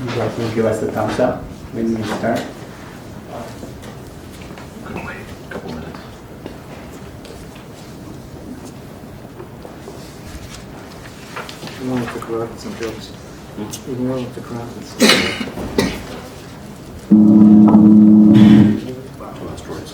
You guys will give us a thumbs up when we start. Could wait a couple minutes. Even with the crowd and some jokes. Even with the crowd and some Asteroids.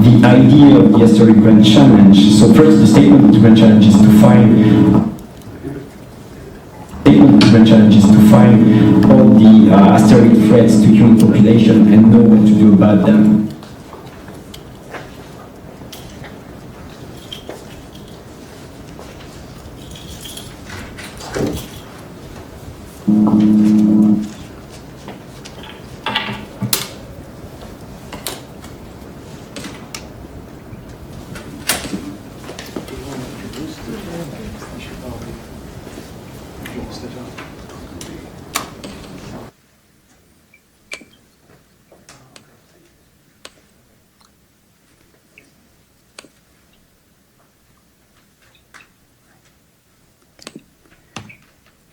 The idea of the Asteroid Grand Challenge. So first, the statement of the Grand Challenge is to find all the asteroid threats to human population and know what to do about them.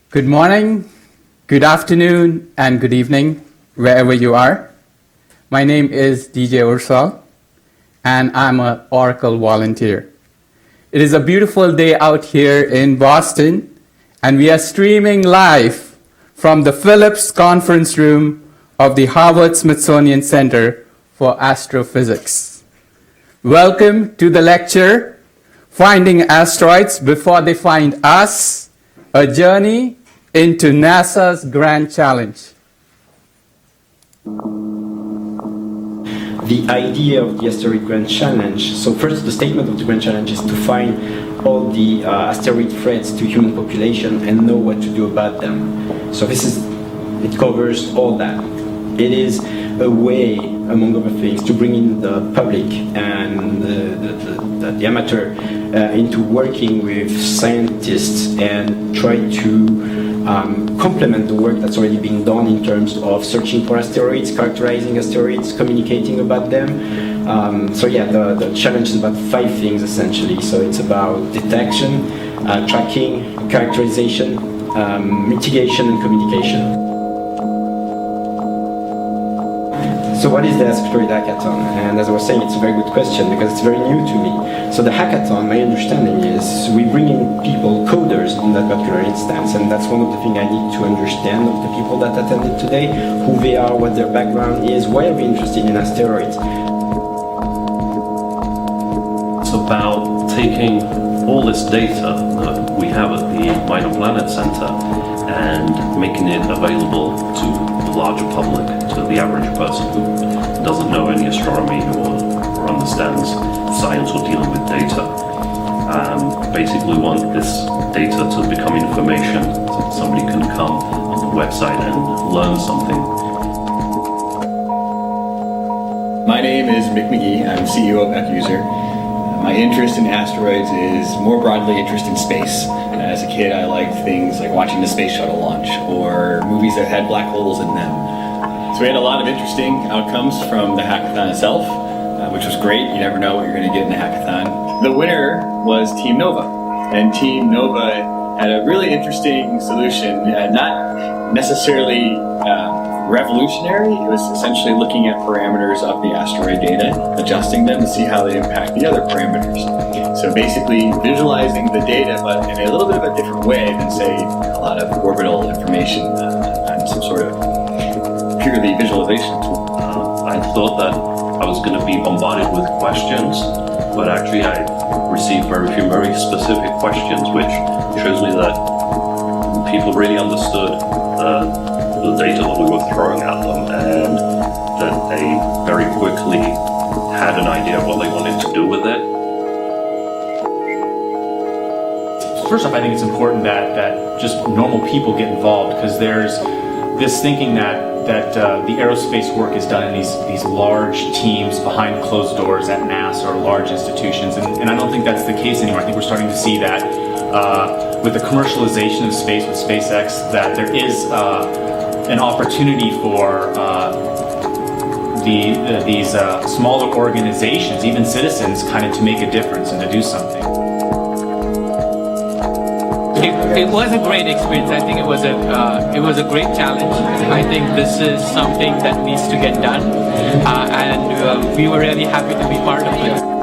Good morning, good afternoon, and good evening, wherever you are. My name is DJ Ursal, and I'm an Oracle volunteer. It is a beautiful day out here in Boston, and we are streaming live from the Phillips Conference Room of the Harvard-Smithsonian Center for Astrophysics. Welcome to the lecture, Finding Asteroids Before They Find Us, a journey into NASA's Grand Challenge. The idea of the Asteroid Grand Challenge. So first, the statement of the Grand Challenge is to find all the asteroid threats to human population and know what to do about them. So it covers all that. It is a way, among other things, to bring in the public and the amateur into working with scientists and try to complement the work that's already being done in terms of searching for asteroids, characterizing asteroids, communicating about them. The challenge is about 5 things essentially. So it's about detection, tracking, characterization, mitigation, and communication. So what is the Asteroid Hackathon? And as I was saying, it's a very good question because it's very new to me. So the hackathon, my understanding is we bring in people, coders in that particular instance, and that's one of the things I need to understand of the people that attended today, who they are, what their background is, why are we interested in asteroids? It's about taking all this data that we have at the Minor Planet Center and making it available to the larger public, to the average person who doesn't know any astronomy or understands science or dealing with data. Basically want this data to become information so that somebody can come on the website and learn something. My name is Mick McGee. I'm CEO of ECUser. My interest in asteroids is more broadly interest in space. As a kid, I liked things like watching the space shuttle launch or movies that had black holes in them. So we had a lot of interesting outcomes from the hackathon itself, which was great. You never know what you're going to get in the hackathon. The winner was Team Nova, and Team Nova had a really interesting solution, not necessarily revolutionary. It was essentially looking at parameters of the asteroid data, adjusting them to see how they impact the other parameters. So basically visualizing the data, but in a little bit of a different way than, say, a lot of orbital information on some sort of purely visualization tool. I thought that I was going to be bombarded with questions, but actually I received very few very specific questions, which shows me that people really understood the data that we were throwing at them, and that they very quickly had an idea of what they wanted to do with it. first off, I think it's important that just normal people get involved, because there's this thinking that the aerospace work is done in these large teams behind closed doors at NASA or large institutions, and I don't think that's the case anymore. I think we're starting to see that with the commercialization of space with SpaceX, that there is an opportunity for these smaller organizations, even citizens, kind of to make a difference and to do something. It was a great experience. I think it was a great challenge. I think this is something that needs to get done, and we were really happy to be part of it.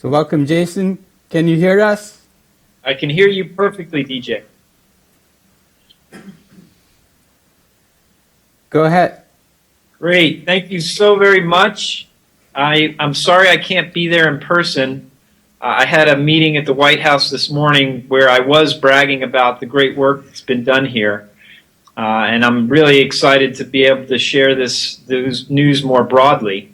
So welcome, Jason. Can you hear us? I can hear you perfectly, DJ. Go ahead. Great. Thank you so very much. I'm sorry I can't be there in person. I had a meeting at the White House this morning where I was bragging about the great work that's been done here. And I'm really excited to be able to share this news more broadly.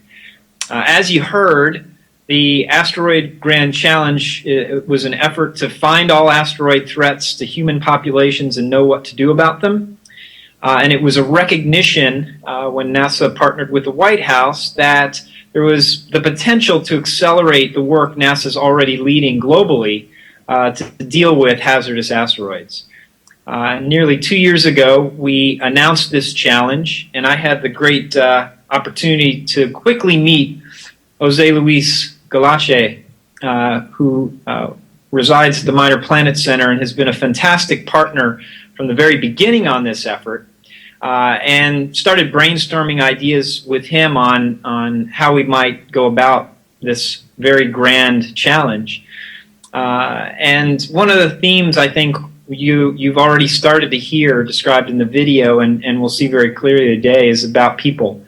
As you heard, the Asteroid Grand Challenge was an effort to find all asteroid threats to human populations and know what to do about them. And it was a recognition when NASA partnered with the White House that there was the potential to accelerate the work NASA's already leading globally to deal with hazardous asteroids. Nearly 2 years ago, we announced this challenge, and I had the great opportunity to quickly meet Jose Luis Galache, who resides at the Minor Planet Center and has been a fantastic partner from the very beginning on this effort, and started brainstorming ideas with him on how we might go about this very grand challenge. And one of the themes I think you've already started to hear described in the video, and we'll see very clearly today, is about people.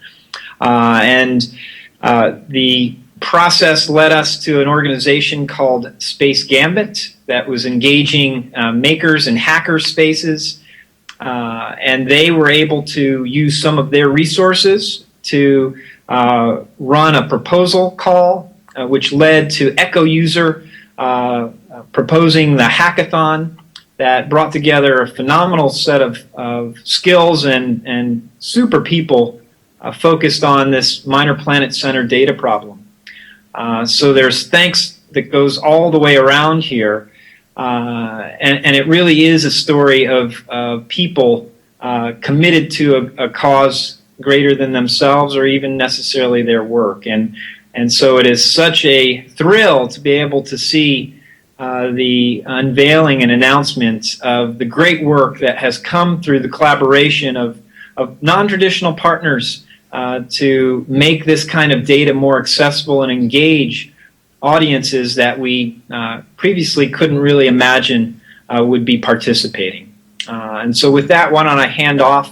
The process led us to an organization called Space Gambit that was engaging makers and hacker spaces, and they were able to use some of their resources to run a proposal call, which led to Echo User proposing the hackathon that brought together a phenomenal set of skills and super people focused on this Minor Planet Center data problem. So there's thanks that goes all the way around here, and it really is a story of people committed to a cause greater than themselves or even necessarily their work. And so it is such a thrill to be able to see the unveiling and announcement of the great work that has come through the collaboration of non-traditional partners to make this kind of data more accessible and engage audiences that we previously couldn't really imagine would be participating. And so with that, why don't I hand off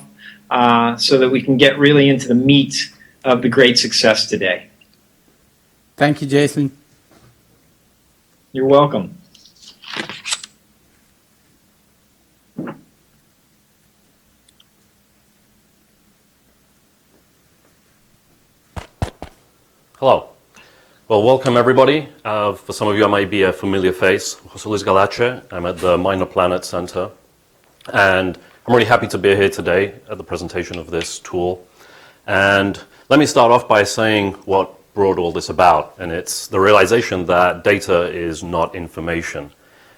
so that we can get really into the meat of the great success today. Thank you, Jason. You're welcome. Hello. Well, welcome everybody. For some of you, I might be a familiar face. Jose Luis Galache. I'm at the Minor Planet Center. And I'm really happy to be here today at the presentation of this tool. And let me start off by saying what brought all this about. And it's the realization that data is not information.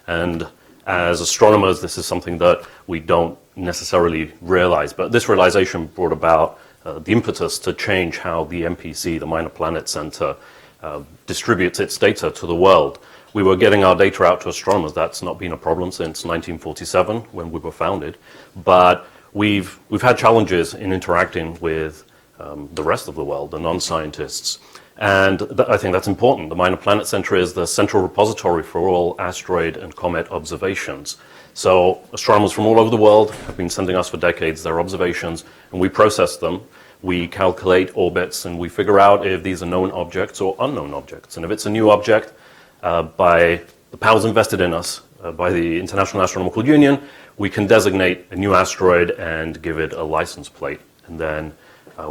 And as astronomers, this is something that we don't necessarily realize. But this realization brought about the impetus to change how the MPC, the Minor Planet Center, distributes its data to the world. We were getting our data out to astronomers. That's not been a problem since 1947 when we were founded. But we've had challenges in interacting with the rest of the world, the non-scientists. And I think that's important. The Minor Planet Center is the central repository for all asteroid and comet observations. So astronomers from all over the world have been sending us for decades their observations, and we process them. We calculate orbits, and we figure out if these are known objects or unknown objects. And if it's a new object, by the powers invested in us by the International Astronomical Union, we can designate a new asteroid and give it a license plate. And then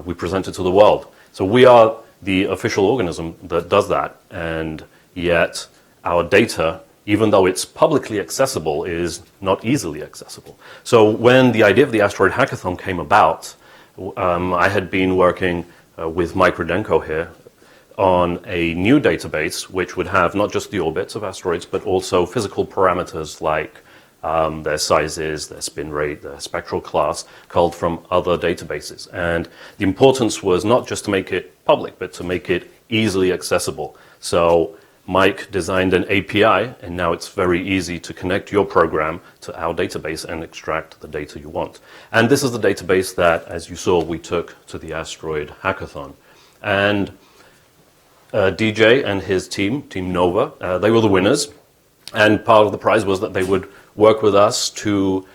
we present it to the world. So we are the official organism that does that, and yet our data, even though it's publicly accessible, is not easily accessible. So when the idea of the Asteroid Hackathon came about, I had been working with Mike Rudenko here on a new database which would have not just the orbits of asteroids, but also physical parameters like their sizes, their spin rate, their spectral class, culled from other databases. And the importance was not just to make it public, but to make it easily accessible. So Mike designed an API, and now it's very easy to connect your program to our database and extract the data you want. And this is the database that, as you saw, we took to the Asteroid Hackathon. And DJ and his team, Team Nova, they were the winners. And part of the prize was that they would work with us to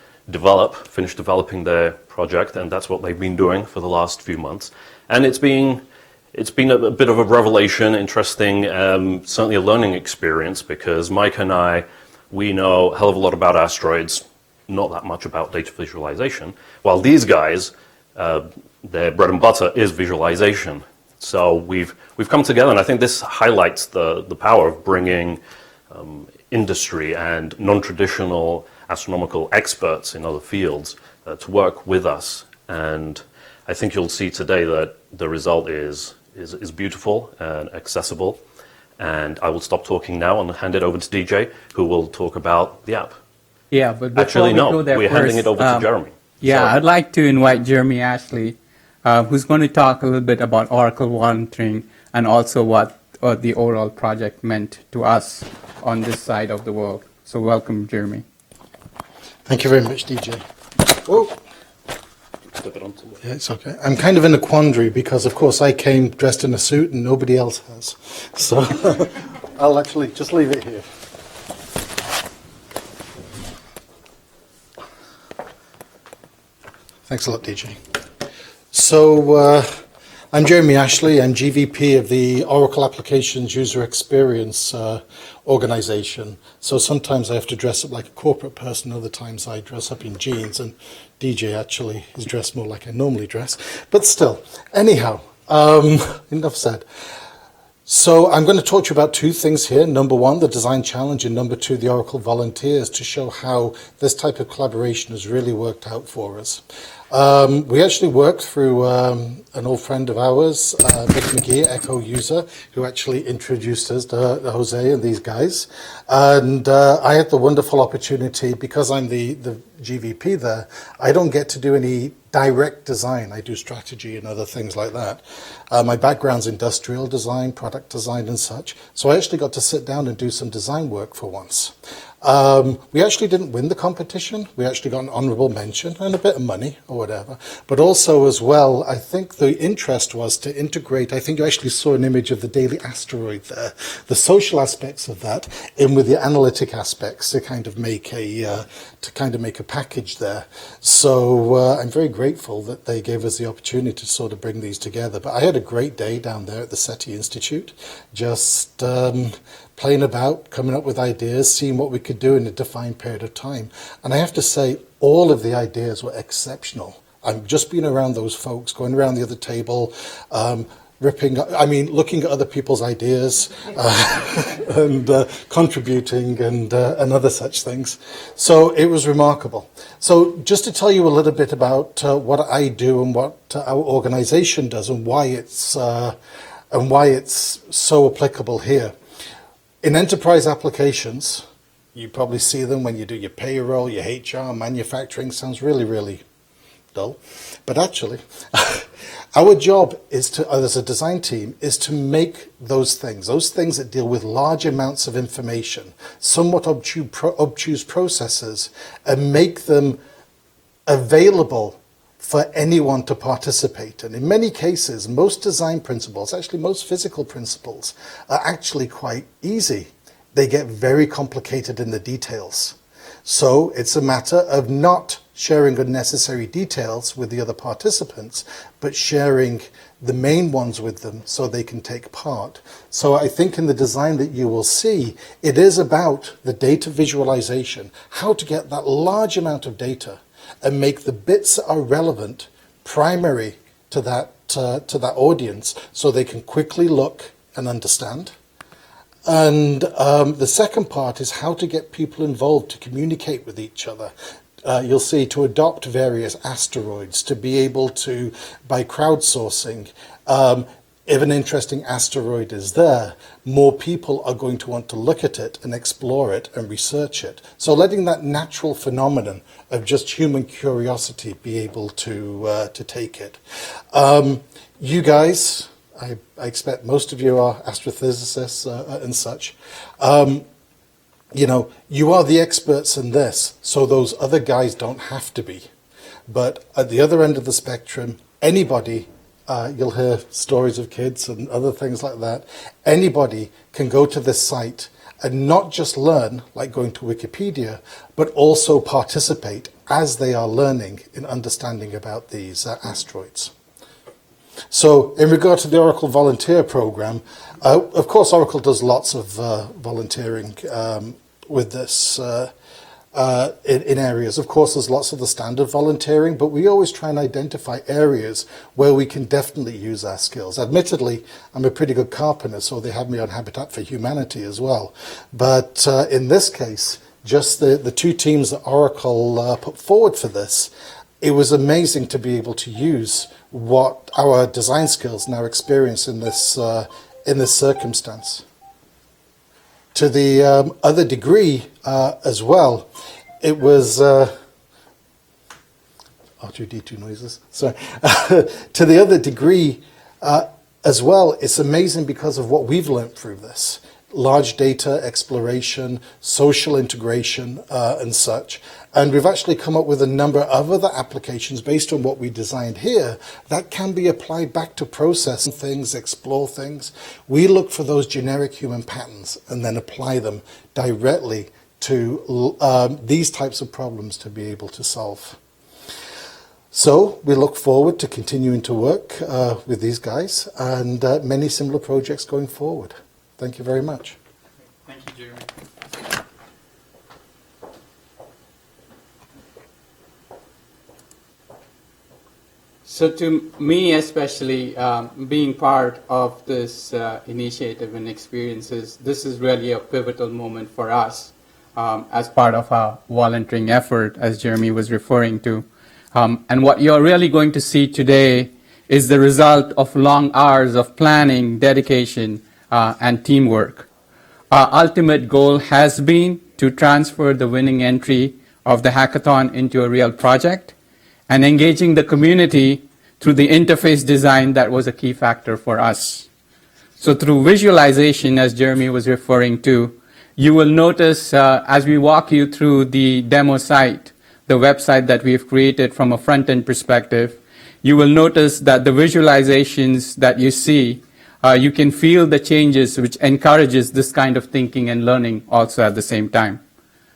finish developing their project, and that's what they've been doing for the last few months. And it's been a bit of a revelation, interesting, certainly a learning experience, because Mike and I, we know a hell of a lot about asteroids, not that much about data visualization, while these guys, their bread and butter is visualization. So we've come together, and I think this highlights the power of bringing industry and non-traditional astronomical experts in other fields to work with us. And I think you'll see today that the result is beautiful and accessible. And I will stop talking now and hand it over to DJ, who will talk about the app. Yeah, but before Actually, we no, go there we're handing it over to Jeremy. Yeah, Sorry. I'd like to invite Jeremy Ashley, who's going to talk a little bit about Oracle volunteering and also what the overall project meant to us on this side of the world. So welcome, Jeremy. Thank you very much, DJ. Whoa. Flip it onto Yeah, it's okay. I'm kind of in a quandary because, of course, I came dressed in a suit and nobody else has. So I'll actually just leave it here. Thanks a lot, DJ. So I'm Jeremy Ashley. I'm GVP of the Oracle Applications User Experience organization. So sometimes I have to dress up like a corporate person, other times I dress up in jeans, and DJ actually is dressed more like I normally dress. But still, anyhow, enough said. So I'm going to talk to you about two things here. Number one, the design challenge, and number two, the Oracle volunteers, to show how this type of collaboration has really worked out for us. We actually worked through an old friend of ours, Mick McGee, Echo user, who actually introduced us to Jose and these guys. And I had the wonderful opportunity, because I'm the GVP there, I don't get to do any direct design. I do strategy and other things like that. My background's industrial design, product design and such. So I actually got to sit down and do some design work for once. We actually didn't win the competition. We actually got an honorable mention and a bit of money or whatever. But also as well, I think the interest was to integrate, I think you actually saw an image of the daily asteroid there, the social aspects of that in with the analytic aspects to kind of make a package there. So I'm very grateful that they gave us the opportunity to sort of bring these together. But I had a great day down there at the SETI Institute, just playing about, coming up with ideas, seeing what we could do in a defined period of time. And I have to say, all of the ideas were exceptional. I'm just being around those folks, going around the other table, looking at other people's ideas and contributing and other such things. So it was remarkable. So just to tell you a little bit about what I do and what our organization does and why it's so applicable here. In enterprise applications, you probably see them when you do your payroll, your HR, manufacturing. Sounds really, really dull. But actually, our job is to, as a design team, is to make those things that deal with large amounts of information, somewhat obtuse processes, and make them available for anyone to participate. And in many cases, most design principles, actually most physical principles, are actually quite easy. They get very complicated in the details. So it's a matter of not sharing unnecessary details with the other participants, but sharing the main ones with them so they can take part. So I think in the design that you will see, it is about the data visualization, how to get that large amount of data and make the bits that are relevant primary to that audience so they can quickly look and understand. And the second part is how to get people involved to communicate with each other. You'll see to adopt various asteroids, to be able to, by crowdsourcing, if an interesting asteroid is there, more people are going to want to look at it and explore it and research it. So letting that natural phenomenon of just human curiosity be able to take it. You guys, I expect most of you are astrophysicists and such. You know, you are the experts in this, so those other guys don't have to be. But at the other end of the spectrum, anybody, you'll hear stories of kids and other things like that, anybody can go to this site and not just learn, like going to Wikipedia, but also participate as they are learning in understanding about these asteroids. So in regard to the Oracle Volunteer Program, of course Oracle does lots of volunteering with this in areas. Of course there's lots of the standard volunteering, but we always try and identify areas where we can definitely use our skills. Admittedly, I'm a pretty good carpenter, so they have me on Habitat for Humanity as well. But in this case, just the two teams that Oracle put forward for this, it was amazing to be able to use what our design skills and our experience in this circumstance. To the other degree as well, it was R2D2 noises. Sorry. To the other degree as well, it's amazing because of what we've learned through this. Large data exploration, social integration, and such. And we've actually come up with a number of other applications based on what we designed here that can be applied back to process things, explore things. We look for those generic human patterns and then apply them directly to these types of problems to be able to solve. So we look forward to continuing to work with these guys and many similar projects going forward. Thank you very much. Thank you, Jeremy. So to me especially, being part of this initiative and experiences, this is really a pivotal moment for us as part of our volunteering effort, as Jeremy was referring to. And what you're really going to see today is the result of long hours of planning, dedication, and teamwork. Our ultimate goal has been to transfer the winning entry of the hackathon into a real project and engaging the community through the interface design that was a key factor for us. So through visualization, as Jeremy was referring to, you will notice as we walk you through the demo site, the website that we've created from a front-end perspective, you will notice that the visualizations that you see, you can feel the changes which encourages this kind of thinking and learning also at the same time.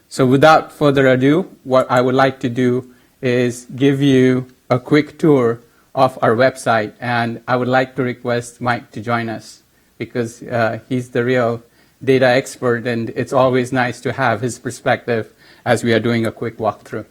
So without further ado, what I would like to do is give you a quick tour of our website, and I would like to request Mike to join us because he's the real data expert, and it's always nice to have his perspective as we are doing a quick walkthrough.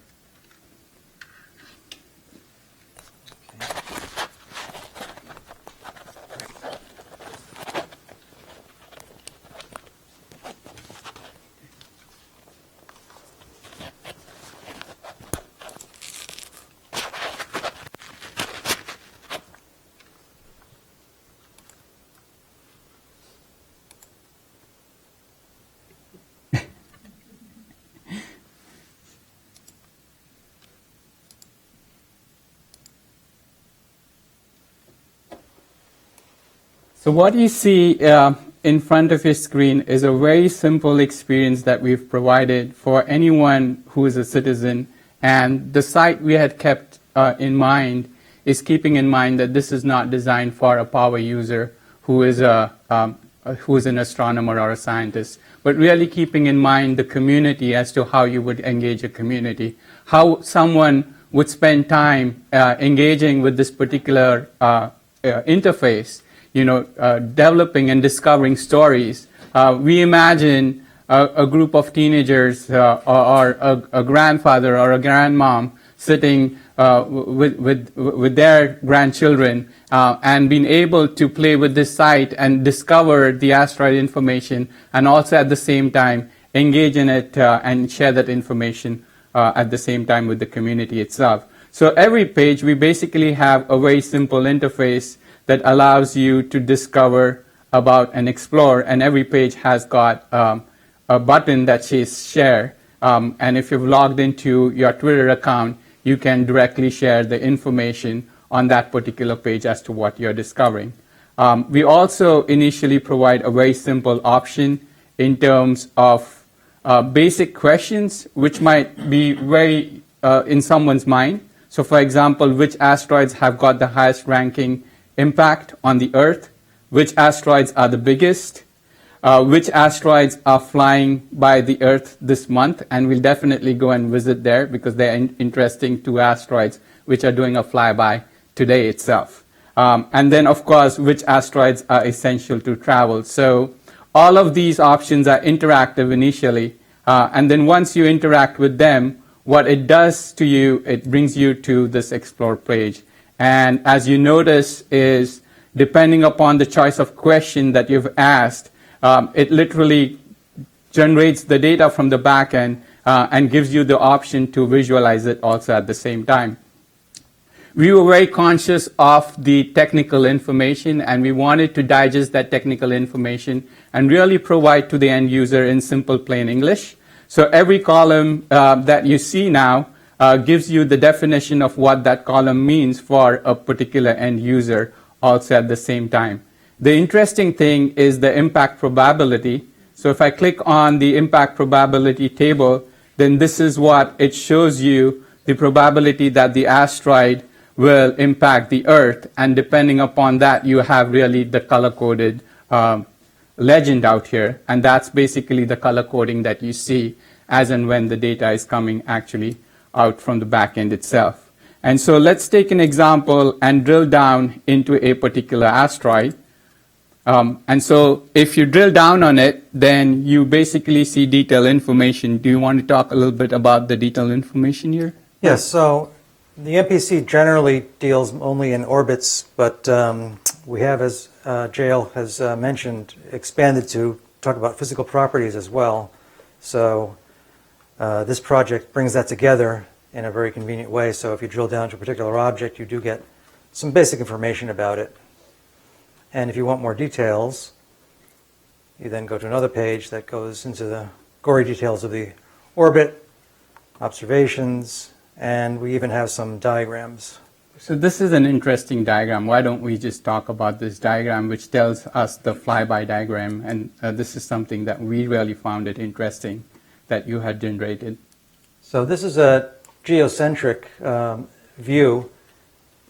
So what you see in front of your screen is a very simple experience that we've provided for anyone who is a citizen, and the site we had kept in mind is keeping in mind that this is not designed for a power user who is an astronomer or a scientist, but really keeping in mind the community as to how you would engage a community, how someone would spend time engaging with this particular interface, developing and discovering stories. We imagine a group of teenagers or a grandfather or a grandmom sitting with their grandchildren and being able to play with this site and discover the asteroid information, and also at the same time engage in it and share that information at the same time with the community itself. So every page, we basically have a very simple interface that allows you to discover about and explore, and every page has got a button that says share, and if you've logged into your Twitter account, you can directly share the information on that particular page as to what you're discovering. We also initially provide a very simple option in terms of basic questions which might be very in someone's mind. So for example, which asteroids have got the highest ranking impact on the Earth? Which asteroids are the biggest? Which asteroids are flying by the Earth this month? And we'll definitely go and visit there because they're interesting 2 asteroids which are doing a flyby today itself. And then, of course, which asteroids are essential to travel. So all of these options are interactive initially. And then once you interact with them, what it does to you, it brings you to this Explore page. And as you notice is, depending upon the choice of question that you've asked, it literally generates the data from the back end and gives you the option to visualize it also at the same time. We were very conscious of the technical information, and we wanted to digest that technical information and really provide to the end user in simple plain English. So every column that you see now gives you the definition of what that column means for a particular end user also at the same time. The interesting thing is the impact probability. So if I click on the impact probability table, then this is what it shows you, the probability that the asteroid will impact the Earth. And depending upon that, you have really the color-coded legend out here. And that's basically the color coding that you see as and when the data is coming actually out from the back end itself. And so let's take an example and drill down into a particular asteroid. And so if you drill down on it, then you basically see detailed information. Do you want to talk a little bit about the detailed information here? Yes, so the MPC generally deals only in orbits, but we have, as JL has mentioned, expanded to talk about physical properties as well. So this project brings that together in a very convenient way. So if you drill down to a particular object, you do get some basic information about it. And if you want more details, you then go to another page that goes into the gory details of the orbit, observations, and we even have some diagrams. So this is an interesting diagram. Why don't we just talk about this diagram, which tells us the flyby diagram, and this is something that we really found it interesting that you had generated. So this is a geocentric view.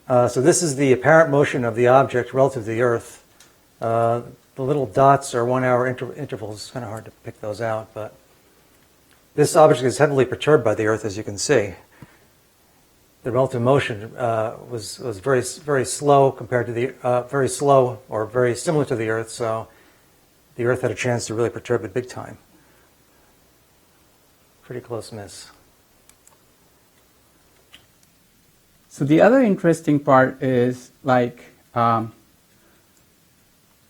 So this is the apparent motion of the object relative to the Earth. The little dots are 1-hour intervals. It's kind of hard to pick those out, but this object is heavily perturbed by the Earth, as you can see. The relative motion was very slow compared to the very slow or very similar to the Earth. So the Earth had a chance to really perturb it big time. Pretty close miss. So the other interesting part is, like,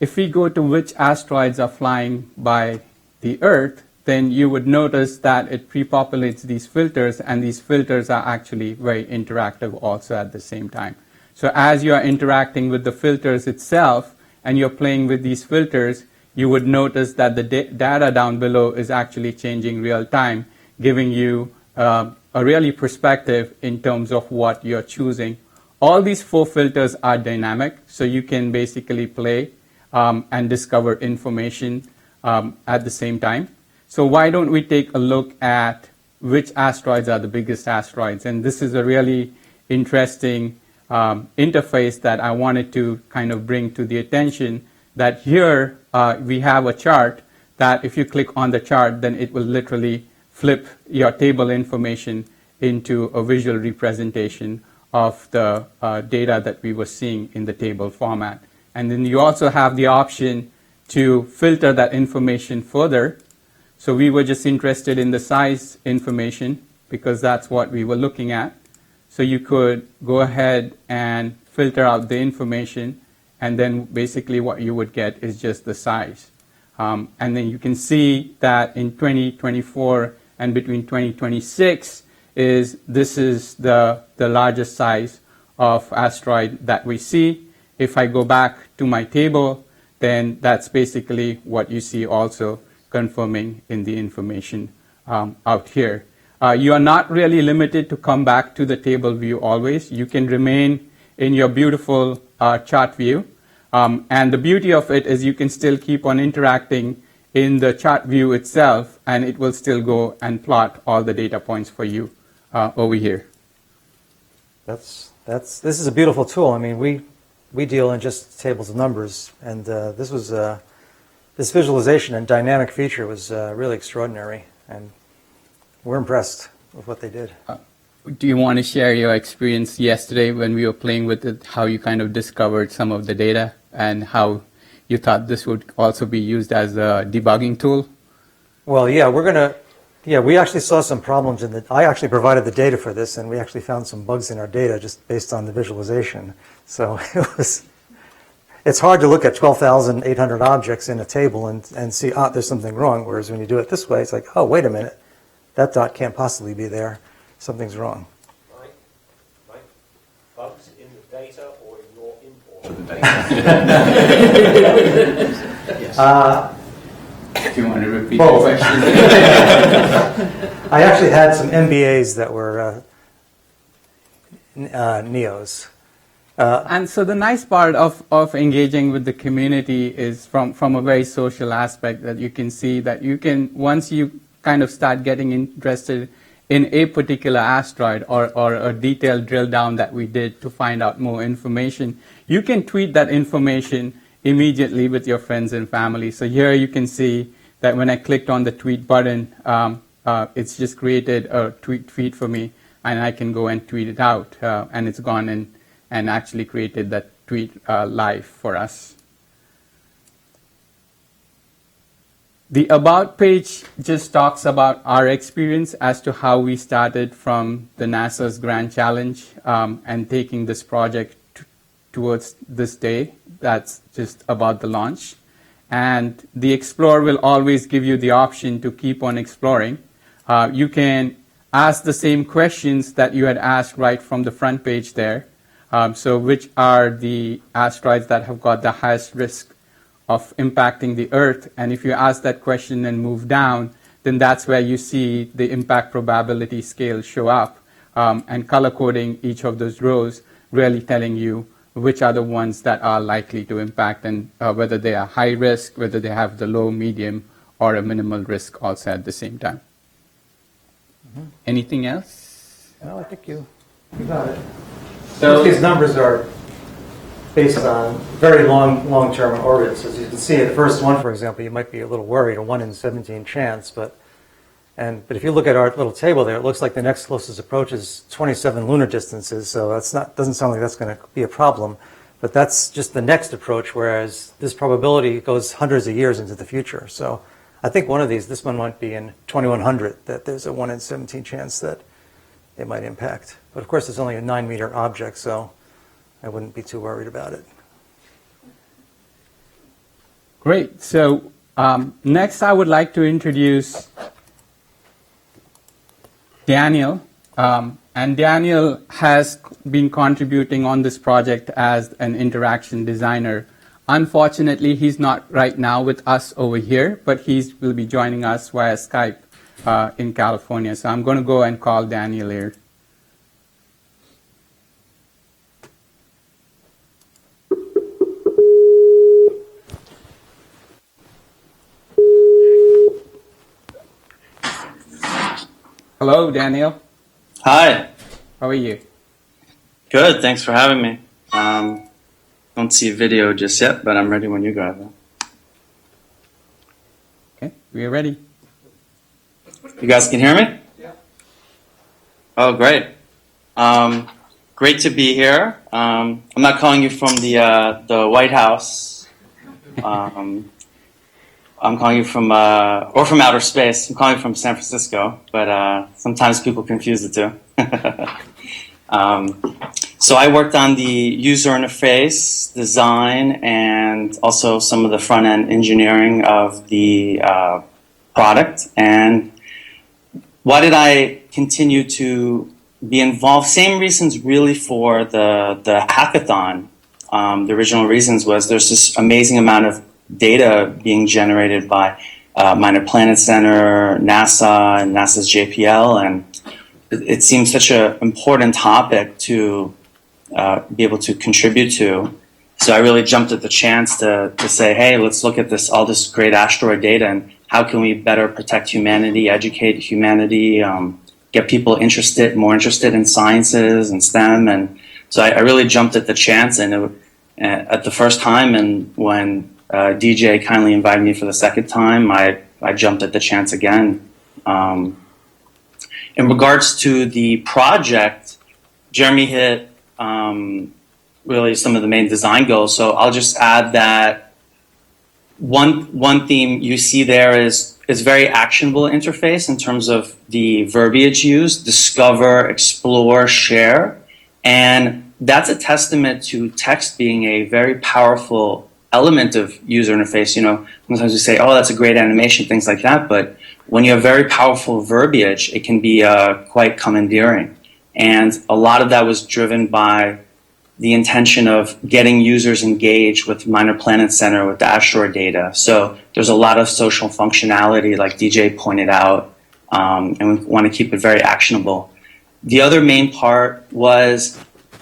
if we go to which asteroids are flying by the Earth, then you would notice that it pre-populates these filters, and these filters are actually very interactive also at the same time. So as you are interacting with the filters itself, and you're playing with these filters, you would notice that the data down below is actually changing real time, giving you a really perspective in terms of what you're choosing. All these 4 filters are dynamic, so you can basically play and discover information at the same time. So why don't we take a look at which asteroids are the biggest asteroids? And this is a really interesting interface that I wanted to kind of bring to the attention, that here we have a chart that if you click on the chart, then it will literally flip your table information into a visual representation of the data that we were seeing in the table format. And then you also have the option to filter that information further. So we were just interested in the size information because that's what we were looking at. So you could go ahead and filter out the information, and then basically what you would get is just the size. And then you can see that in 2024 and between 2026 this is the largest size of asteroid that we see. If I go back to my table, then that's basically what you see also confirming in the information out here. You are not really limited to come back to the table view always. You can remain in your beautiful chart view. And the beauty of it is you can still keep on interacting in the chart view itself, and it will still go and plot all the data points for you over here. This is a beautiful tool. I mean, we deal in just tables of numbers, and this visualization and dynamic feature was really extraordinary, and we're impressed with what they did. Do you want to share your experience yesterday when we were playing with it, how you kind of discovered some of the data and how you thought this would also be used as a debugging tool? Well, yeah, we actually saw some problems I actually provided the data for this, and we actually found some bugs in our data just based on the visualization. So it's hard to look at 12,800 objects in a table and see, there's something wrong, whereas when you do it this way, it's like, oh, wait a minute, that dot can't possibly be there. Something's wrong. Mike, bugs in the data or in your import of the data? Do you want to repeat the question? I actually had some MBAs that were NEOs. And so the nice part of engaging with the community is from a very social aspect, that you can see that you can, once you kind of start getting interested in a particular asteroid or a detailed drill down that we did to find out more information, you can tweet that information immediately with your friends and family. So here you can see that when I clicked on the tweet button, it's just created a tweet for me, and I can go and tweet it out, and it's gone and actually created that tweet live for us. The About page just talks about our experience as to how we started from the NASA's Grand Challenge and taking this project towards this day. That's just about the launch. And the Explorer will always give you the option to keep on exploring. You can ask the same questions that you had asked right from the front page there. So which are the asteroids that have got the highest risk of impacting the Earth? And if you ask that question and move down, then that's where you see the impact probability scale show up, and color coding each of those rows, really telling you which are the ones that are likely to impact, and whether they are high risk, whether they have the low, medium, or a minimal risk also at the same time. Mm-hmm. Anything else? No, I think you got it. So these numbers are based on very long-term orbits. As you can see, the first one, for example, you might be a little worried, a 1 in 17 chance, but if you look at our little table there, it looks like the next closest approach is 27 lunar distances, so doesn't sound like that's going to be a problem, but that's just the next approach, whereas this probability goes hundreds of years into the future. So I think this one might be in 2100, that there's a 1 in 17 chance that it might impact. But of course, it's only a 9-meter object, so I wouldn't be too worried about it. great. So next I would like to introduce Daniel. And Daniel has been contributing on this project as an interaction designer. Unfortunately, he's not right now with us over here, but he will be joining us via Skype in California. So I'm going to go and call Daniel here. Hello, Daniel. Hi. How are you? Good, thanks for having me. Don't see video just yet, but I'm ready when you guys are. Okay, we are ready. You guys can hear me? Yeah. Oh, great. Great to be here. I'm not calling you from the White House. I'm calling you from outer space. I'm calling you from San Francisco, but sometimes people confuse the two. So I worked on the user interface design and also some of the front end engineering of the product. And why did I continue to be involved? Same reasons really for the hackathon. The original reasons was there's this amazing amount of data being generated by Minor Planet Center, NASA, and NASA's JPL, and it seems such an important topic to be able to contribute to. So I really jumped at the chance to say, hey, let's look at all this great asteroid data and how can we better protect humanity, educate humanity, get people more interested in sciences and STEM. And so I really jumped at the chance and at the first time, and when DJ kindly invited me for the second time, I jumped at the chance again. In regards to the project, Jeremy hit really some of the main design goals. So I'll just add that one theme you see there is very actionable interface in terms of the verbiage used: discover, explore, share. And that's a testament to text being a very powerful element of user interface. You know, sometimes we say, oh, that's a great animation, things like that. But when you have very powerful verbiage, it can be quite commandeering. And a lot of that was driven by the intention of getting users engaged with Minor Planet Center, with the asteroid data. So there's a lot of social functionality, like DJ pointed out, and we want to keep it very actionable. The other main part was,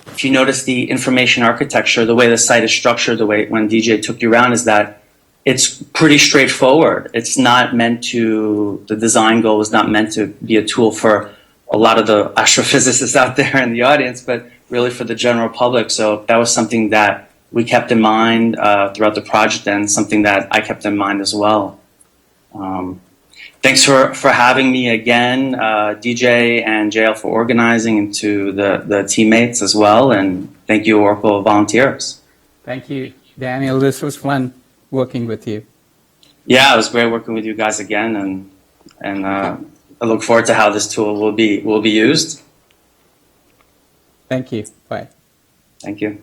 if you notice the information architecture, the way the site is structured, the way when DJ took you around, is that it's pretty straightforward. It's not meant to, the design goal was not meant to be a tool for a lot of the astrophysicists out there in the audience, but really for the general public. So that was something that we kept in mind throughout the project, and something that I kept in mind as well. Thanks for having me again, DJ and JL, for organizing, and to the teammates as well. And thank you, Oracle volunteers. Thank you, Daniel. This was fun working with you. Yeah, it was great working with you guys again, and I look forward to how this tool will be used. Thank you. Bye. Thank you.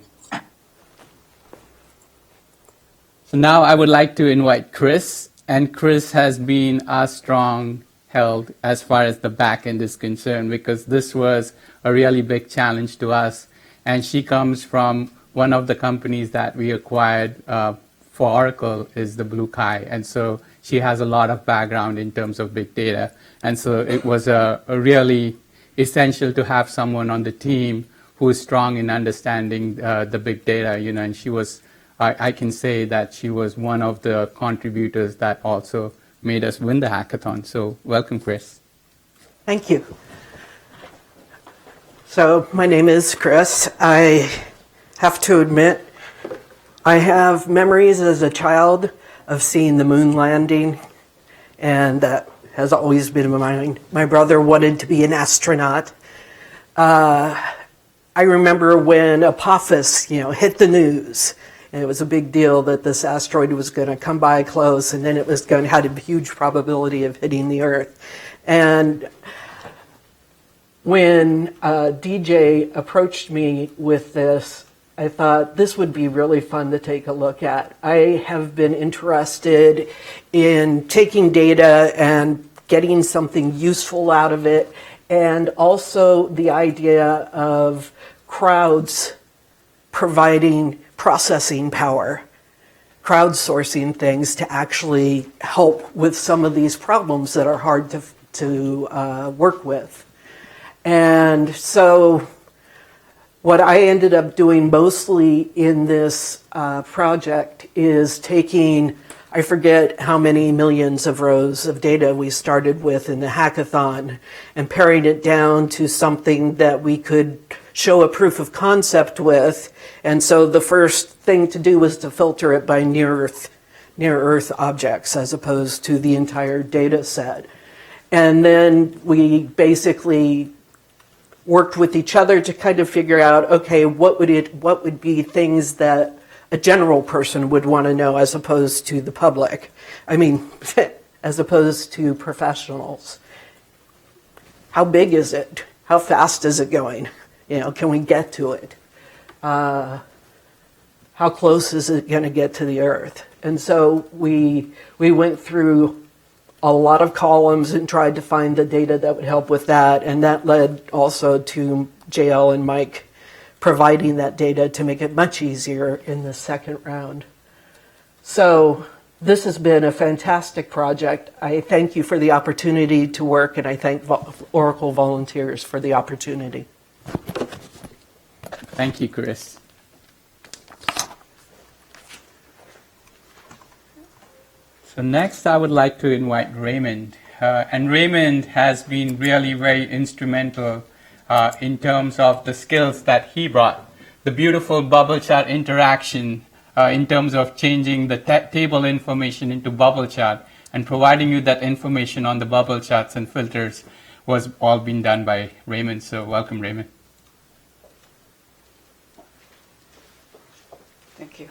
So now I would like to invite Chris, and Chris has been our strong held as far as the back end is concerned, because this was a really big challenge to us. And she comes from one of the companies that we acquired for Oracle, is the Blue Kai. And so she has a lot of background in terms of big data. And so it was a really essential to have someone on the team who is strong in understanding the big data, you know, and she was, I can say that she was one of the contributors that also made us win the hackathon. So welcome, Chris. Thank you. So my name is Chris. I have to admit, I have memories as a child of seeing the moon landing, and that has always been in my mind. My brother wanted to be an astronaut. I remember when Apophis, hit the news, and it was a big deal that this asteroid was going to come by close, and then it was going to have a huge probability of hitting the Earth. And when DJ approached me with this, I thought this would be really fun to take a look at. I have been interested in taking data and getting something useful out of it, and also the idea of crowds providing processing power, crowdsourcing things to actually help with some of these problems that are hard to work with. And so what I ended up doing mostly in this project is taking, I forget how many millions of rows of data we started with in the hackathon, and paring it down to something that we could show a proof of concept with. And so the first thing to do was to filter it by near Earth objects as opposed to the entire data set. And then we basically worked with each other to kind of figure out, okay, what would be things that a general person would want to know as opposed to the public. I mean, as opposed to professionals. How big is it? How fast is it going? You know, can we get to it? How close is it going to get to the Earth? And so we went through a lot of columns and tried to find the data that would help with that. And that led also to JL and Mike providing that data to make it much easier in the second round. So this has been a fantastic project. I thank you for the opportunity to work, and I thank Oracle volunteers for the opportunity. Thank you, Chris. So next, I would like to invite Raymond. And Raymond has been really very instrumental in terms of the skills that he brought. The beautiful bubble chart interaction in terms of changing the table information into bubble chart and providing you that information on the bubble charts and filters was all been done by Raymond. So welcome, Raymond. Thank you.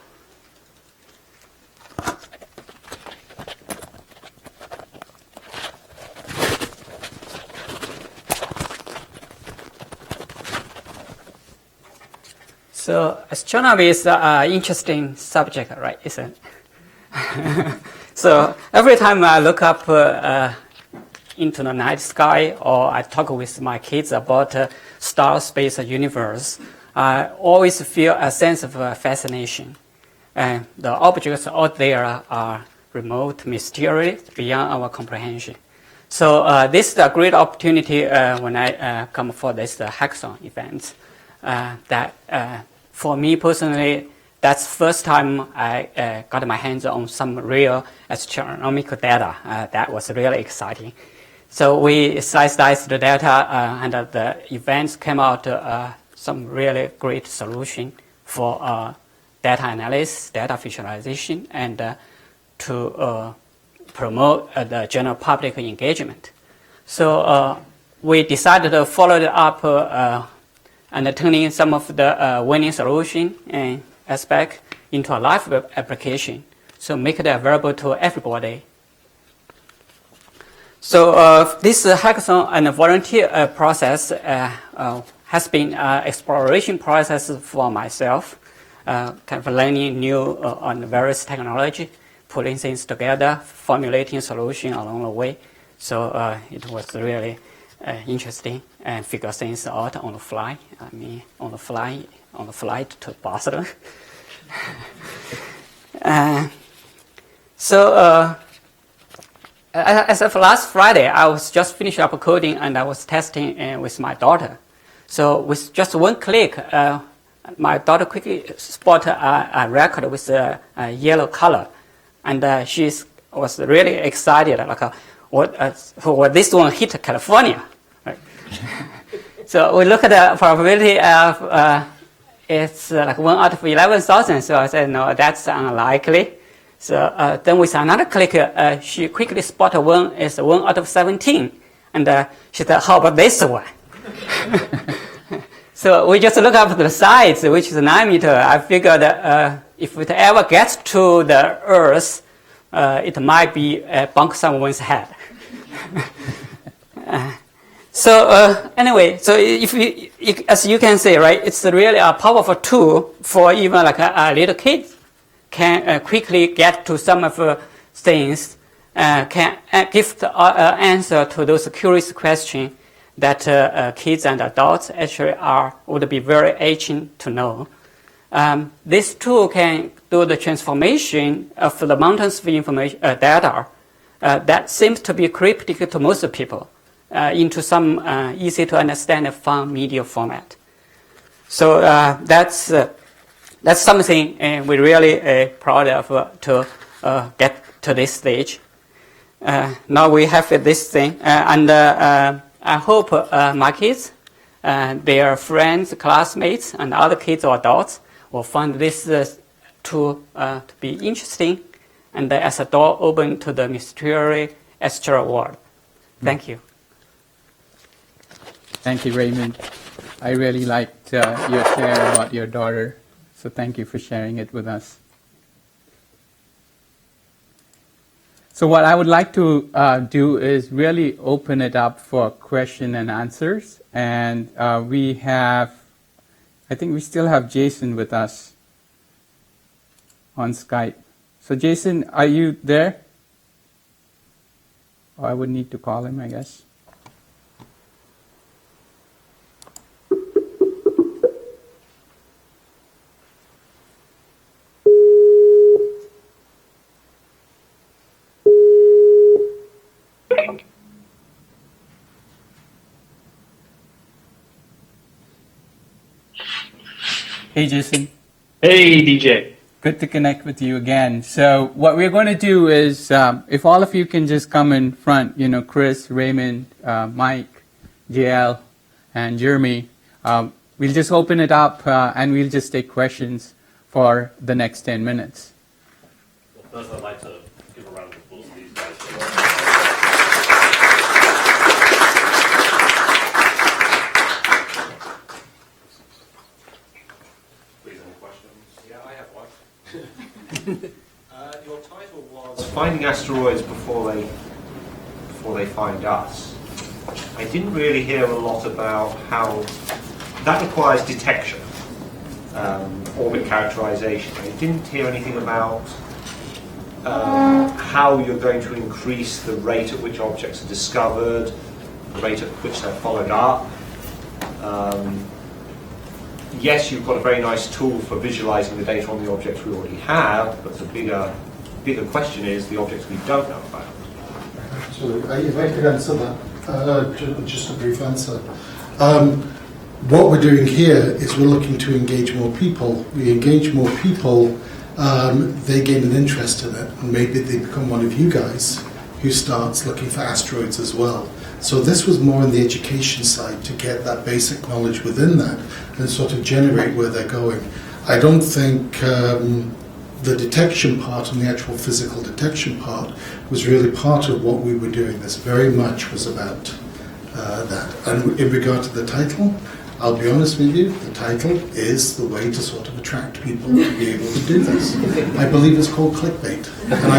So astronomy is an interesting subject, right? Isn't it? So every time I look up into the night sky, or I talk with my kids about star, space, universe, I always feel a sense of fascination. And the objects out there are remote, mysterious, beyond our comprehension. So this is a great opportunity when I come for this hackathon event. For me personally, that's the first time I got my hands on some real astronomical data. That was really exciting. So we sliced the data, and the events came out some really great solution for data analysis, data visualization, and to promote the general public engagement. So we decided to follow it up and turning some of the winning solution and aspect into a live application. So make it available to everybody. So this hackathon and volunteer process has been an exploration process for myself, kind of learning new on various technology, putting things together, formulating solution along the way. So it was really interesting and figure things out on the fly. I mean, on the flight to Boston. As of last Friday, I was just finished up coding and I was testing with my daughter. So with just one click, my daughter quickly spotted a record with a yellow color, and she was really excited, like, what this one hit California. Right? So we look at the probability of it's like 1 out of 11,000. So I said, no, that's unlikely. So then with another click, she quickly spotted one is 1 out of 17. And she said, how about this one? So we just look up the size, which is 9 meters. I figured if it ever gets to the Earth, it might be bunk someone's head. Anyway, so if you, as you can see, right, it's really a powerful tool for even like a little kid can quickly get to some of the things, can give the answer to those curious questions that kids and adults actually would be very itching to know. This tool can do the transformation of the mountains of information data that seems to be cryptic to most people into some easy to understand fun media format. So that's something we're really proud of to get to this stage. Now we have this thing, and I hope my kids their friends, classmates, and other kids or adults will find this tool to be interesting, and as a door open to the mysterious asteroid world. Thank you. Thank you, Raymond. I really liked your share about your daughter, so thank you for sharing it with us. So what I would like to do is really open it up for question and answers. And we have, I think we still have Jason with us on Skype. So Jason, are you there? Oh, I would need to call him, I guess. Hey, Jason. Hey, DJ. Good to connect with you again. So what we're going to do is, if all of you can just come in front, Chris, Raymond, Mike, JL, and Jeremy, we'll just open it up and we'll just take questions for the next 10 minutes. Well, first I'd like to give a round of applause to these guys. Your title was Finding Asteroids Before They Find Us. I didn't really hear a lot about how that requires detection, orbit characterization. I didn't hear anything about how you're going to increase the rate at which objects are discovered, the rate at which they're followed up. Yes, you've got a very nice tool for visualizing the data on the objects we already have, but the bigger question is the objects we don't know about. Absolutely. If I could answer that, just a brief answer. What we're doing here is we're looking to engage more people. We engage more people, they gain an interest in it, and maybe they become one of you guys who starts looking for asteroids as well. So this was more on the education side to get that basic knowledge within that and sort of generate where they're going. I don't think the detection part and the actual physical detection part was really part of what we were doing. This very much was about that. And in regard to the title, I'll be honest with you, the title is the way to sort of attract people to be able to do this. I believe it's called clickbait. And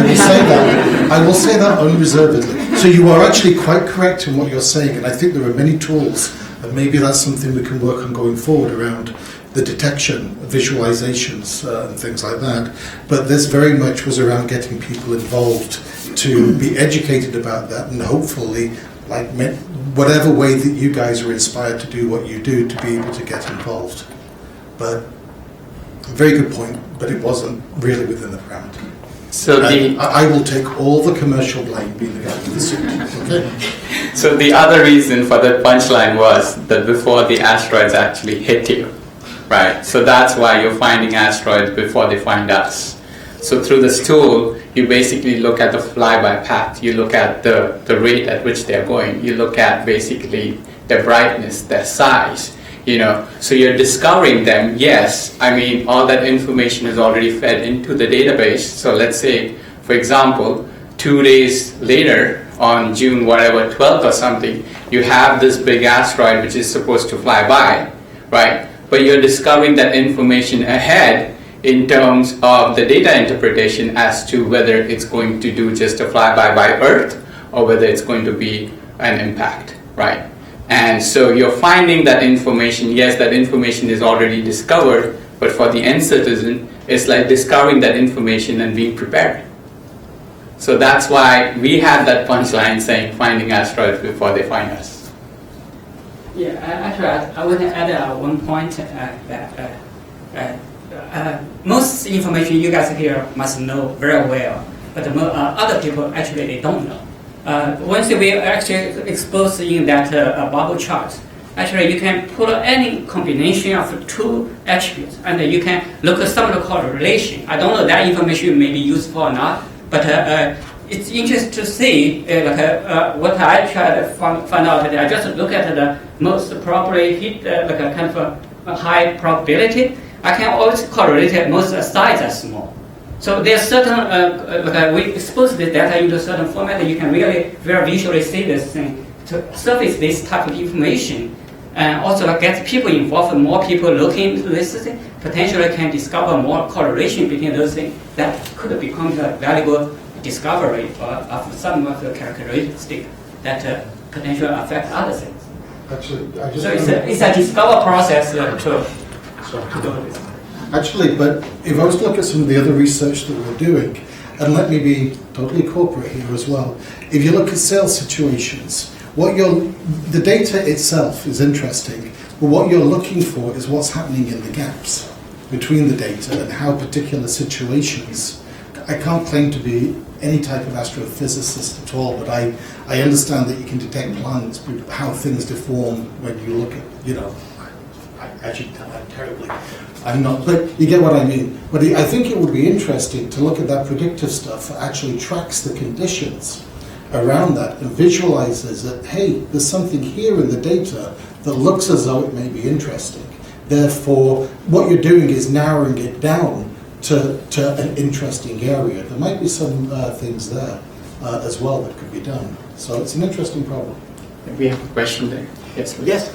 I will say that unreservedly. So you are actually quite correct in what you're saying, and I think there are many tools, and maybe that's something we can work on going forward around the detection, visualizations, and things like that. But this very much was around getting people involved to be educated about that, and hopefully, like whatever way that you guys are inspired to do what you do, to be able to get involved. But very good point, but it wasn't really within the parameter. So I will take all the commercial blame, being the guy with the suit. Okay. So the other reason for that punchline was that before the asteroids actually hit you, right? So that's why you're finding asteroids before they find us. So through this tool, you basically look at the flyby path, you look at the rate at which they're going, you look at basically their brightness, their size, so you're discovering them. Yes, I mean, all that information is already fed into the database. So let's say, for example, 2 days later, on June 12th or something, you have this big asteroid which is supposed to fly by, right? But you're discovering that information ahead in terms of the data interpretation as to whether it's going to do just a flyby by Earth or whether it's going to be an impact, right? And so you're finding that information. Yes, that information is already discovered, but for the end citizen, it's like discovering that information and being prepared. So that's why we had that punchline saying finding asteroids before they find us. Yeah, actually, I want to add one point that most information you guys here must know very well, but other people actually they don't know. Once we actually expose in that bubble chart, actually you can put any combination of two attributes, and you can look at some of the correlation. I don't know that information may be useful or not, but it's interesting to see what I try to find out. I just look at the most probably hit like a kind of a high probability. I can always correlate it. Most sites are small. So there's certain, we expose the data into a certain format, you can really very visually see this thing to surface this type of information. And also get people involved, more people looking into this thing, potentially can discover more correlation between those things that could become a valuable discovery of some of the characteristics that potentially affect other things. Actually, I just so it's a discover process to do this. Actually, but if I was to look at some of the other research that we're doing, and let me be totally corporate here as well, if you look at sales situations, the data itself is interesting, but what you're looking for is what's happening in the gaps between the data and how particular situations. I can't claim to be any type of astrophysicist at all, but I understand that you can detect planets, how things deform when you look at, I actually tell that terribly. I'm not, but you get what I mean. But I think it would be interesting to look at that predictive stuff that actually tracks the conditions around that and visualizes that, hey, there's something here in the data that looks as though it may be interesting. Therefore, what you're doing is narrowing it down to an interesting area. There might be some things there as well that could be done. So it's an interesting problem. We have a question there. Yes, please. Yes,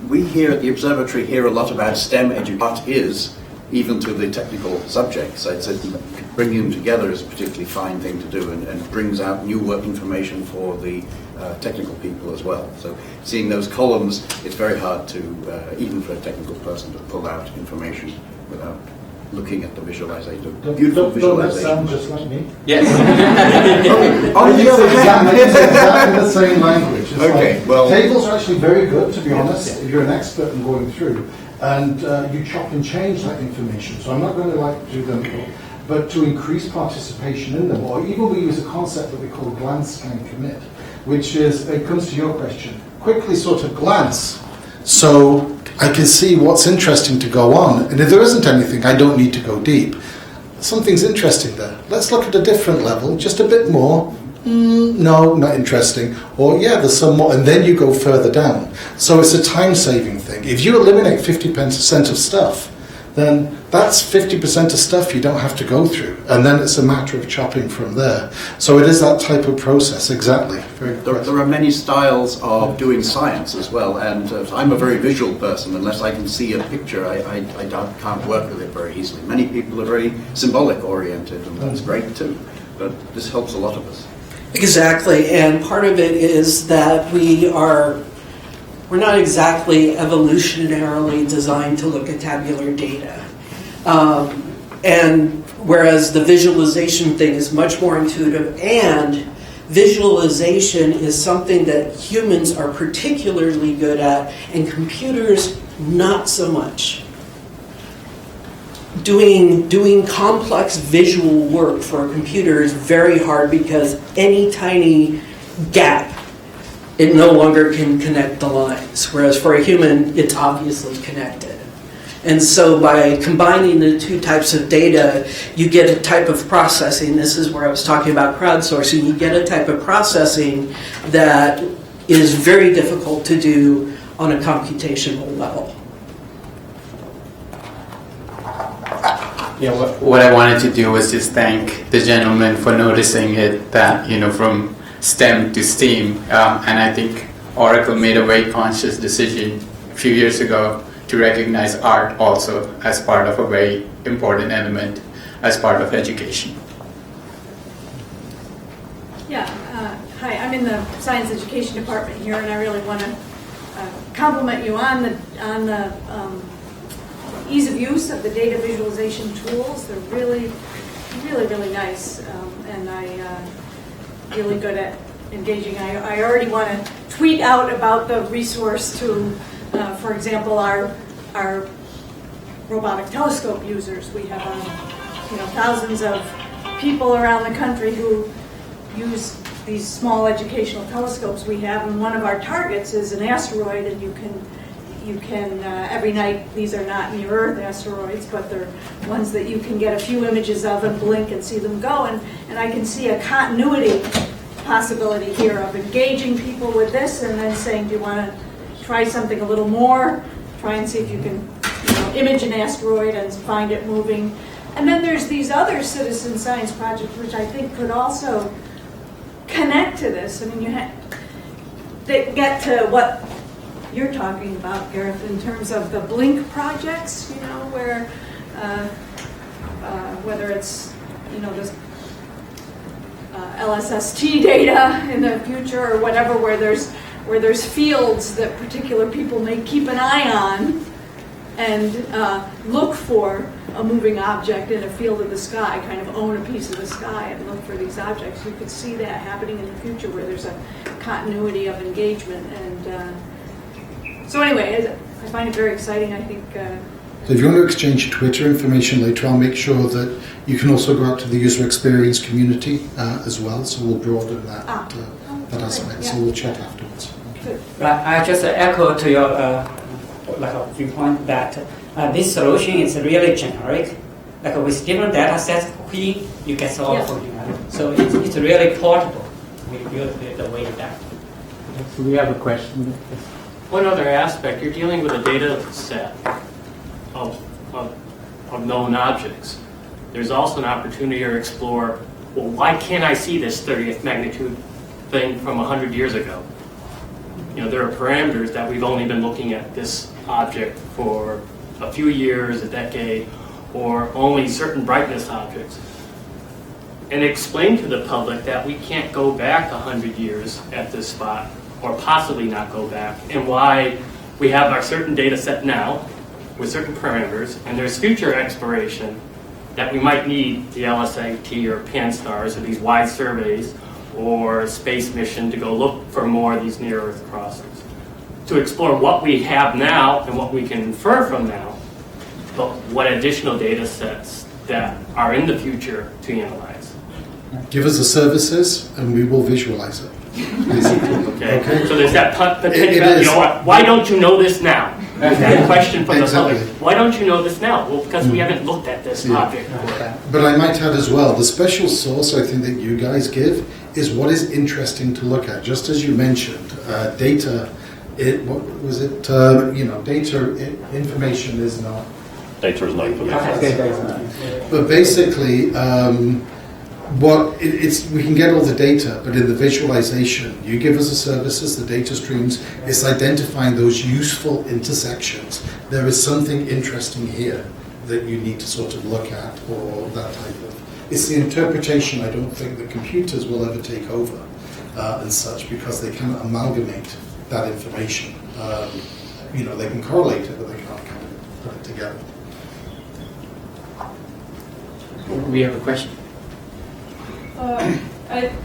we here at the observatory hear a lot about STEM education. What is, even to the technical subjects, I'd say bringing them together is a particularly fine thing to do and brings out new work information for the technical people as well. So seeing those columns, it's very hard to, even for a technical person, to pull out information without looking at the visualization. Beautiful visualization. Don't that sound just like me? Yes. On the other hand, it's exactly the same language. It's okay, well, tables are actually very good, to be honest, if you're an expert in going through, and you chop and change that information. So I'm not going to do them, but to increase participation in them, or even we use a concept that we call glance, scan, commit, which is, it comes to your question, quickly sort of glance. So I can see what's interesting to go on, and if there isn't anything, I don't need to go deep. Something's interesting there. Let's look at a different level, just a bit more. No, not interesting. Or yeah, there's some more, and then you go further down. So it's a time-saving thing. If you eliminate 50% of stuff, then that's 50% of stuff you don't have to go through, and then it's a matter of chopping from there. So it is that type of process, exactly. There are many styles of doing science as well, and I'm a very visual person. Unless I can see a picture, I can't work with it very easily. Many people are very symbolic oriented, and that's great too. But this helps a lot of us. Exactly, and part of it is that we're not exactly evolutionarily designed to look at tabular data. And whereas the visualization thing is much more intuitive, and visualization is something that humans are particularly good at, and computers not so much. Doing complex visual work for a computer is very hard because any tiny gap, it no longer can connect the lines, whereas for a human, it's obviously connected. And so by combining the two types of data, you get a type of processing. This is where I was talking about crowdsourcing. You get a type of processing that is very difficult to do on a computational level. Yeah, what I wanted to do was just thank the gentleman for noticing it, that, from STEM to STEAM, and I think Oracle made a very conscious decision a few years ago to recognize art also as part of a very important element as part of education. Yeah, hi, I'm in the science education department here, and I really want to compliment you on the ease of use of the data visualization tools. They're really, really, really nice, and really good at engaging. I already want to tweet out about the resource to, for example, our robotic telescope users. We have thousands of people around the country who use these small educational telescopes we have, and one of our targets is an asteroid, and you you can, every night, these are not near-Earth asteroids, but they're ones that you can get a few images of and blink and see them go. And I can see a continuity possibility here of engaging people with this and then saying, do you want to try something a little more? Try and see if you can image an asteroid and find it moving. And then there's these other citizen science projects which I think could also connect to this. I mean, they get to what you're talking about, Gareth, in terms of the blink projects, where whether it's, this LSST data in the future or whatever, where there's fields that particular people may keep an eye on and look for a moving object in a field of the sky, kind of own a piece of the sky and look for these objects. You could see that happening in the future where there's a continuity of engagement. And so anyway, I find it very exciting. I think... So if you want to exchange Twitter information later, I'll make sure that you can also go out to the user experience community as well, so we'll broaden that, that aspect. So we'll chat afterwards. I just echo to your viewpoint that this solution is really generic. Like with different data sets, you get all for you. So it's really portable. We built it the way that. So we have a question. One other aspect, you're dealing with a data set of known objects. There's also an opportunity to explore, well, why can't I see this 30th magnitude thing from 100 years ago? There are parameters that we've only been looking at this object for a few years, a decade, or only certain brightness objects. And explain to the public that we can't go back 100 years at this spot, or possibly not go back, and why we have our certain data set now with certain parameters, and there's future exploration that we might need the LSAT or Pan-STARRS or these wide surveys or a space mission to go look for more of these near-Earth crossings, to explore what we have now and what we can infer from now, but what additional data sets that are in the future to analyze. Give us the services and we will visualize it. Okay. So there's that potential. Why don't you know this now? That question from the public. Why don't you know this now? Well, because we haven't looked at this object before. But I might add as well, the special sauce I think that you guys give is what is interesting to look at. Just as you mentioned, data. Data information is not. Data is not information. But basically, we can get all the data, but in the visualization, you give us the services, the data streams, it's identifying those useful intersections. There is something interesting here that you need to sort of look at, or that type of. It's the interpretation I don't think the computers will ever take over and such, because they cannot amalgamate that information. They can correlate it, but they can't kind of put it together. We have a question. I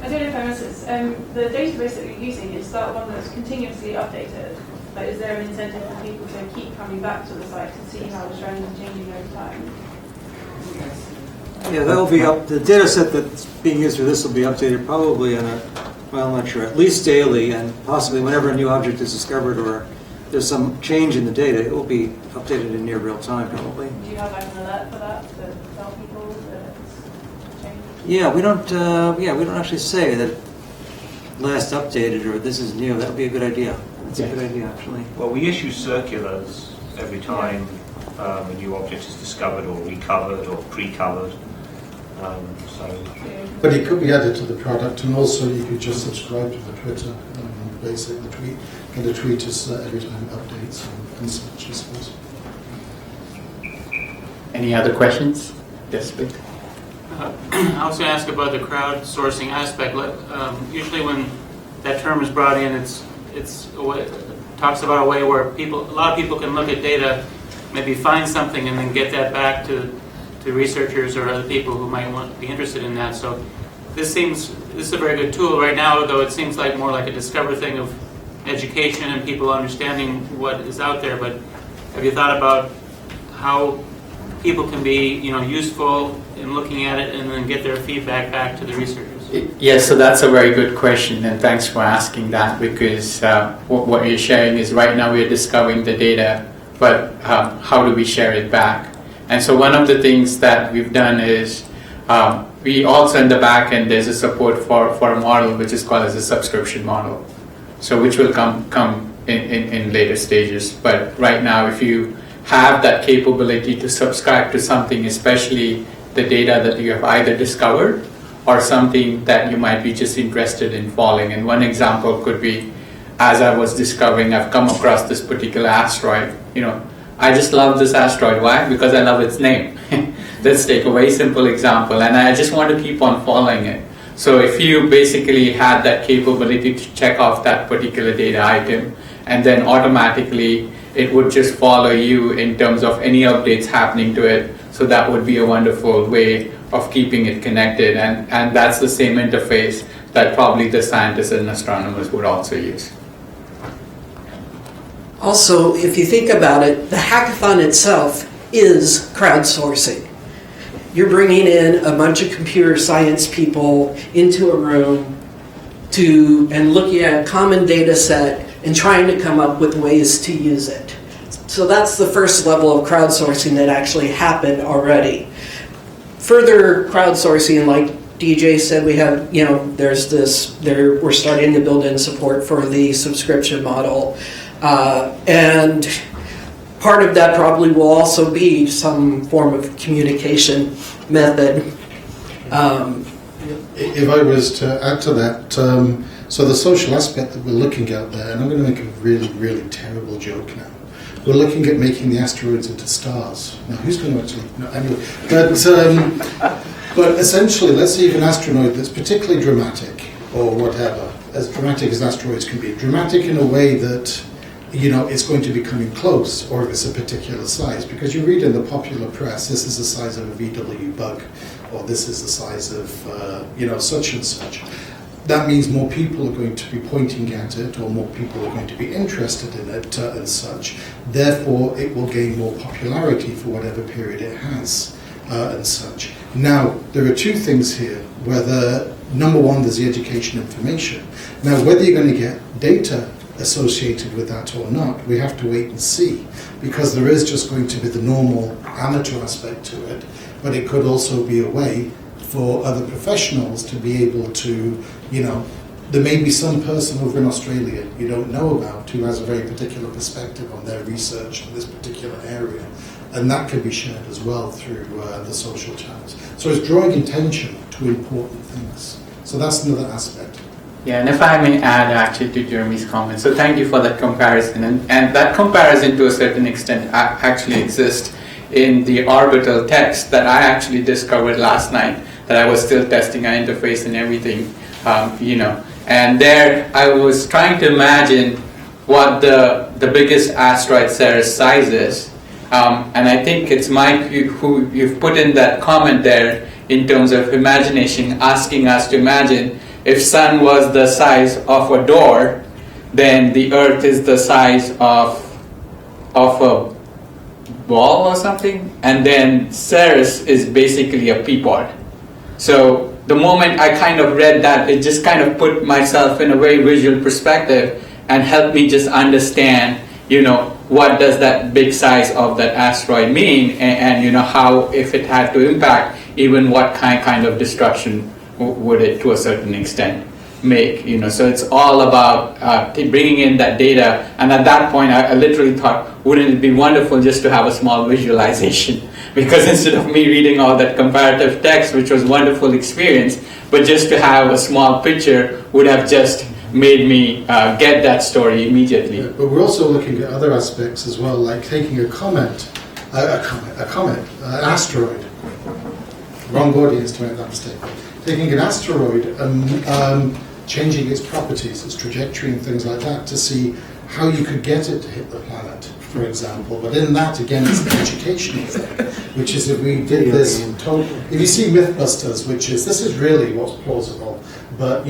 don't know if I missed this. The database that you're using, is that one that's continuously updated? Like, is there an incentive for people to keep coming back to the site to see how the trend is changing over time? Yeah, that will be up. The data set that's being used for this will be updated probably on I'm not sure, at least daily, and possibly whenever a new object is discovered or there's some change in the data, it will be updated in near real time probably. Do you have like an alert for that to tell people that it's changed? Yeah, we don't actually say that last updated or this is new. That would be a good idea. That's a good idea, actually. Well, we issue circulars every time a new object is discovered or recovered or pre-covered. But it could be added to the product, and also you could just subscribe to the Twitter, basically tweet, and the tweet us every time it updates and such, I suppose. Any other questions? Yes, please. I was going to ask about the crowdsourcing aspect. Usually, when that term is brought in, it talks about a way where a lot of people can look at data, maybe find something, and then get that back to researchers or other people who might want to be interested in that. So this is a very good tool right now, though it seems like more like a discover thing of education and people understanding what is out there. But have you thought about how people can be useful in looking at it and then get their feedback back to the researchers? Yes, so that's a very good question, and thanks for asking that, because what you're sharing is right now we're discovering the data, but how do we share it back? And so one of the things that we've done is we also in the back end there's a support for a model which is called as a subscription model, so which will come in later stages. But right now, if you have that capability to subscribe to something, especially the data that you have either discovered or something that you might be just interested in following. And one example could be, as I was discovering, I've come across this particular asteroid. I just love this asteroid. Why? Because I love its name. Let's take a very simple example, and I just want to keep on following it. So if you basically had that capability to check off that particular data item, and then automatically it would just follow you in terms of any updates happening to it. So that would be a wonderful way of keeping it connected, and that's the same interface that probably the scientists and astronomers would also use. Also, if you think about it, the hackathon itself is crowdsourcing. You're bringing in a bunch of computer science people into a room and looking at a common data set and trying to come up with ways to use it. So that's the first level of crowdsourcing that actually happened already. Further crowdsourcing, like DJ said, we have, we're starting to build in support for the subscription model. And part of that probably will also be some form of communication method. If I was to add to that, so the social aspect that we're looking at there, and I'm going to make a really, really terrible joke now. We're looking at making the asteroids into stars. Now, who's going to actually... No, anyway. But essentially, let's say you have an asteroid that's particularly dramatic, or whatever, as dramatic as asteroids can be. Dramatic in a way that, it's going to be coming close, or if it's a particular size. Because you read in the popular press, this is the size of a VW bug, or this is the size of, such and such. That means more people are going to be pointing at it, or more people are going to be interested in it and such. Therefore, it will gain more popularity for whatever period it has and such. Now, there are two things here. Number one, there's the education information. Now, whether you're going to get data associated with that or not, we have to wait and see, because there is just going to be the normal amateur aspect to it, but it could also be a way for other professionals to be able to, there may be some person over in Australia you don't know about who has a very particular perspective on their research in this particular area, and that could be shared as well through the social channels. So it's drawing attention to important things. So that's another aspect. Yeah, and if I may add actually to Jeremy's comment, so thank you for that comparison, and that comparison to a certain extent actually exists in the orbital text that I actually discovered last night, that I was still testing our interface and everything, and there I was trying to imagine what the biggest asteroid Ceres size is, and I think it's Mike who you've put in that comment there in terms of imagination, asking us to imagine if Sun was the size of a door, then the Earth is the size of a ball or something, and then Ceres is basically a peapod. So the moment I kind of read that, it just kind of put myself in a very visual perspective and helped me just understand, what does that big size of that asteroid mean, and how, if it had to impact, even what kind of destruction would it, to a certain extent, make. So it's all about bringing in that data. And at that point, I literally thought, wouldn't it be wonderful just to have a small visualization? Because instead of me reading all that comparative text, which was a wonderful experience, but just to have a small picture would have just made me get that story immediately. Yeah, but we're also looking at other aspects as well, like taking an asteroid. Wrong audience to make that mistake. Taking an asteroid and changing its properties, its trajectory and things like that, to see how you could get it to hit the planet, for example. But in that, again, it's an educational thing, which is if we did this if you see Mythbusters, this is really what's plausible, but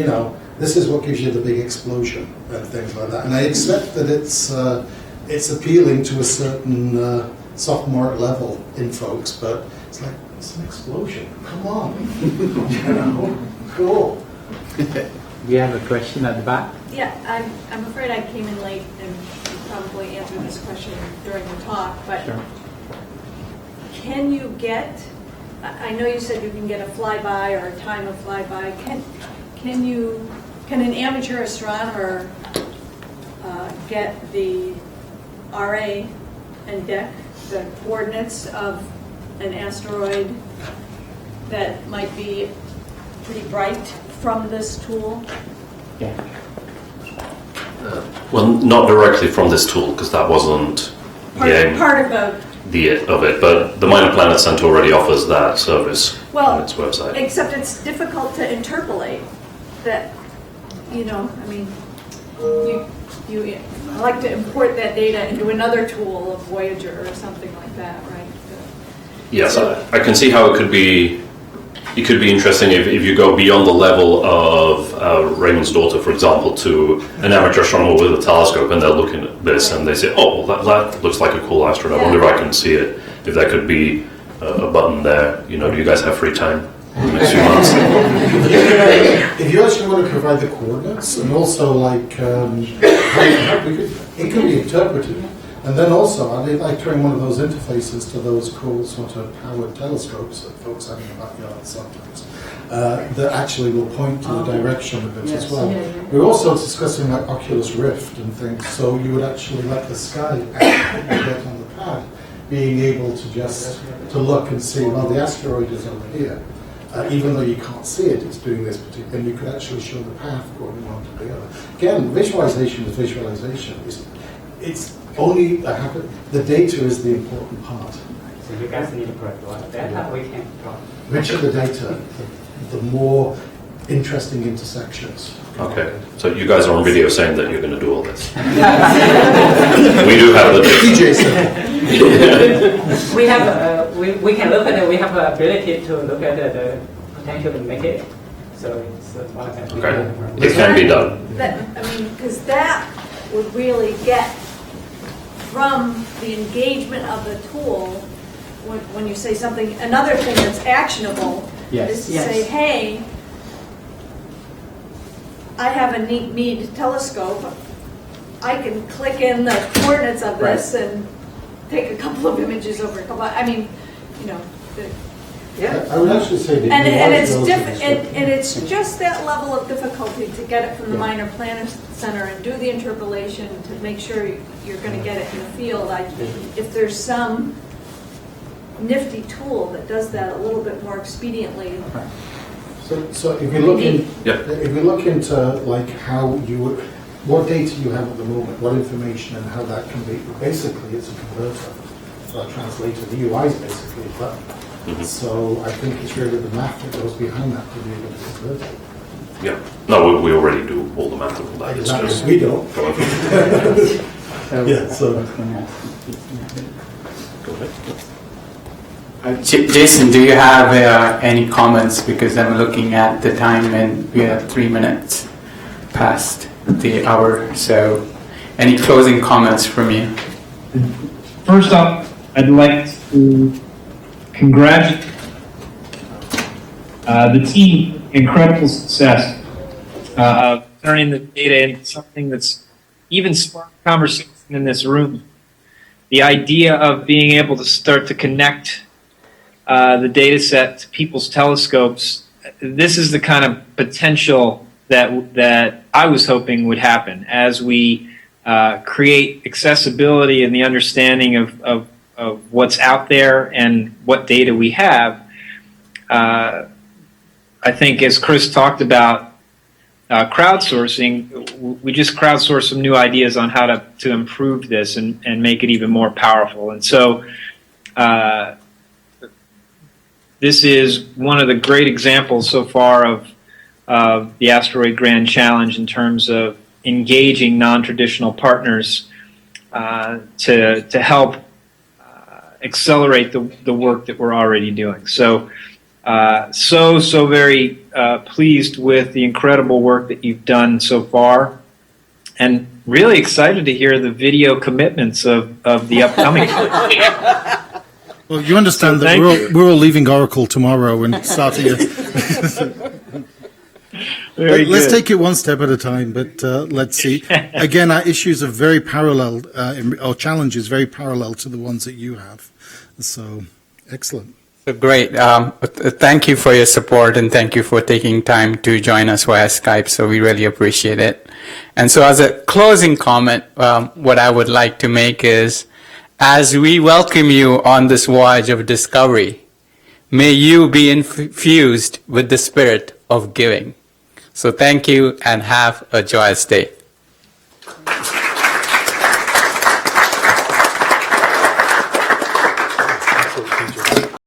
this is what gives you the big explosion and things like that. And I accept that it's appealing to a certain sophomore level in folks, but it's like, it's an explosion. Come on, cool. Do you have a question at the back? Yeah, I'm afraid I came in late and you probably answered this question during the talk, but Sure. can you get, I know you said you can get a flyby or a time of flyby, can an amateur astronomer get the RA and DEC, the coordinates of an asteroid that might be pretty bright from this tool? Yeah. Well, not directly from this tool, because that wasn't the aim Part of of it, but the Minor Planet Center already offers that service on its website. Except it's difficult to interpolate that, you know, I mean, you like to import that data into another tool, a Voyager or something like that, right? Yes, I can see how it could be interesting if you go beyond the level of Raymond's daughter, for example, to an amateur astronomer with a telescope, and they're looking at this and they say, oh, well, that looks like a cool asteroid. I wonder if I can see it, if there could be a button there. You know, do you guys have free time in the next few months? If you actually want to provide the coordinates, and also like, it can be interpreted. And then also, I like throwing one of those interfaces to those cool sort of powered telescopes that folks have in the backyard sometimes, that actually will point to the direction of it as well. We're also discussing like Oculus Rift and things, so you would actually like the sky get on the pad, being able to just to look and see, well, the asteroid is over here. Even though you can't see it, it's doing this particular, and you could actually show the path going one to the other. Again, visualization is visualization. It's only the data is the important part. So you guys need to correct a lot of data. We can draw. Richer the data, the more interesting intersections. Okay, so you guys are on video saying that you're going to do all this. We do have the data. We have we can look at it. We have the ability to look at the potential to make it. So it's one of them. Okay, it can be done. Because that would really get from the engagement of the tool, when you say something, another thing that's actionable is to say, hey, I have a neat telescope. I can click in the coordinates of this and take a couple of images over a couple. I mean, you know. I would actually say that and it's just that level of difficulty to get it from the Minor Planet Center and do the interpolation to make sure you're going to get it in the field. If there's some nifty tool that does that a little bit more expediently. So if we look into like how you would, what data you have at the moment, what information and how that can be, basically it's a converter, a translator. The UI is basically a button. So I think it's really the math that goes behind that to be able to convert it. Yeah. No, we already do all the math of that. Exactly. It's just we don't. Jason, do you have any comments? Because I'm looking at the time and we have 3 minutes past the hour. So any closing comments from you? First off, I'd like to congratulate the team. Incredible success of turning the data into something that's even sparked conversation in this room. The idea of being able to start to connect the data set to people's telescopes, this is the kind of potential that I was hoping would happen as we create accessibility and the understanding of what's out there and what data we have. I think as Chris talked about crowdsourcing, we just crowdsourced some new ideas on how to improve this and make it even more powerful. And so this is one of the great examples so far of the Asteroid Grand Challenge in terms of engaging non-traditional partners to help accelerate the work that we're already doing. So so very pleased with the incredible work that you've done so far, and really excited to hear the video commitments of the upcoming. Well, you understand that we're all leaving Oracle tomorrow and starting it. Let's take it one step at a time, but let's see. Again, our issues are very parallel, our challenges very parallel to the ones that you have. So, excellent. Great. Thank you for your support, and thank you for taking time to join us via Skype. So we really appreciate it. And so as a closing comment, what I would like to make is, as we welcome you on this voyage of discovery, may you be infused with the spirit of giving. So thank you and have a joyous day.